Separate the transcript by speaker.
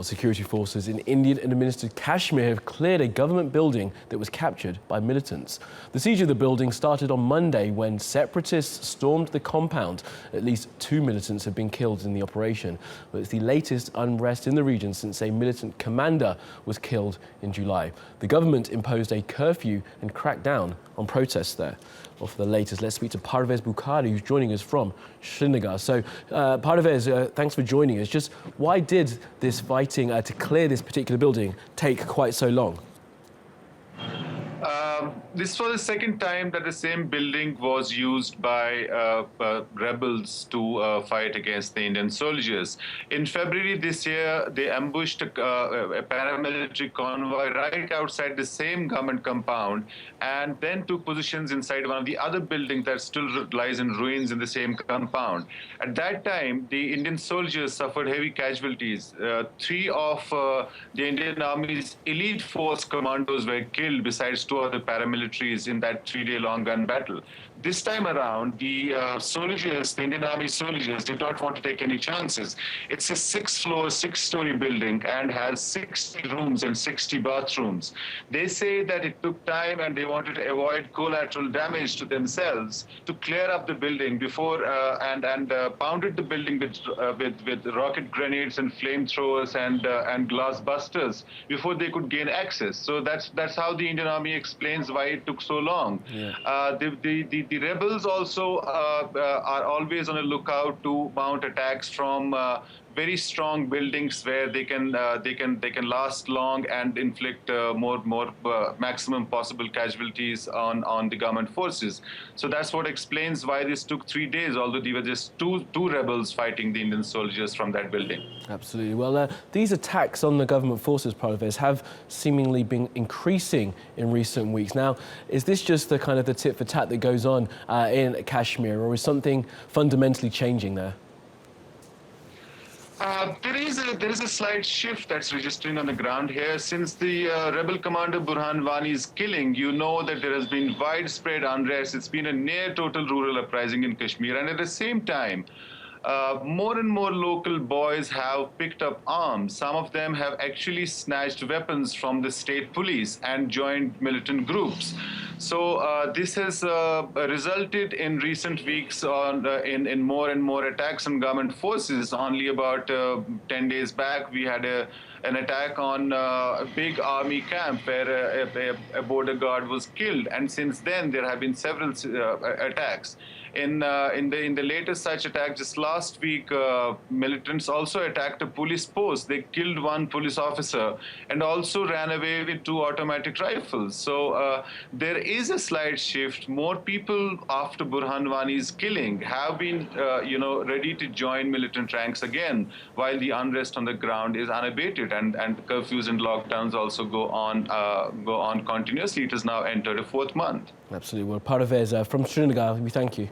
Speaker 1: Well, security forces in Indian-administered Kashmir have cleared a government building that was captured by militants. The siege of the building started on Monday when separatists stormed the compound. At least 2 militants have been killed in the operation. But it's the latest unrest in the region since a militant commander was killed in July. The government imposed a curfew and cracked down on protests there. Well, for the latest, let's speak to Parvaiz Bukhari, who's joining us from Srinagar. So, Parvaiz, thanks for joining us. Just why did this fighting to clear this particular building take quite so long?
Speaker 2: This was the second time that the same building was used by rebels to fight against the Indian soldiers. In February this year, they ambushed a paramilitary convoy right outside the same government compound and then took positions inside one of the other buildings that still lies in ruins in the same compound. At that time, the Indian soldiers suffered heavy casualties. 3 of the Indian Army's elite force commandos were killed, besides 2 other paramilitaries in that 3-day-long gun battle. This time around, the soldiers, the Indian Army soldiers, did not want to take any chances. It's a 6-floor, 6-story building and has 60 rooms and 60 bathrooms. They say that it took time and they wanted to avoid collateral damage to themselves to clear up the building before and pounded the building with rocket grenades and flamethrowers and glass busters before they could gain access. So that's how the Indian Army explains why it took so long. Yeah. The rebels also are always on a lookout to mount attacks from very strong buildings where they can last long and inflict maximum possible casualties on the government forces. So that's what explains why this took 3 days, although there were just two rebels fighting the Indian soldiers from that building.
Speaker 1: Absolutely. Well, these attacks on the government forces, Parvaiz, have seemingly been increasing in recent weeks. Now, is this just the kind of the tit for tat that goes on in Kashmir, or is something fundamentally changing there?
Speaker 2: There is a slight shift that's registering on the ground here. Since the rebel commander Burhan Wani's killing, you know that there has been widespread unrest. It's been a near total rural uprising in Kashmir. And at the same time, more and more local boys have picked up arms. Some of them have actually snatched weapons from the state police and joined militant groups. So this has resulted in recent weeks in more and more attacks on government forces. Only about 10 days back, we had an attack on a big army camp where a border guard was killed. And since then, there have been several attacks. In the latest such attack, just last week, militants also attacked a police post. They killed 1 police officer and also ran away with 2 automatic rifles. So there is a slight shift. More people after Burhan Wani's killing have been, ready to join militant ranks again, while the unrest on the ground is unabated, and curfews and lockdowns also go on continuously. It has now entered a 4th month.
Speaker 1: Absolutely. Well, Parvaiz from Srinagar, we thank you.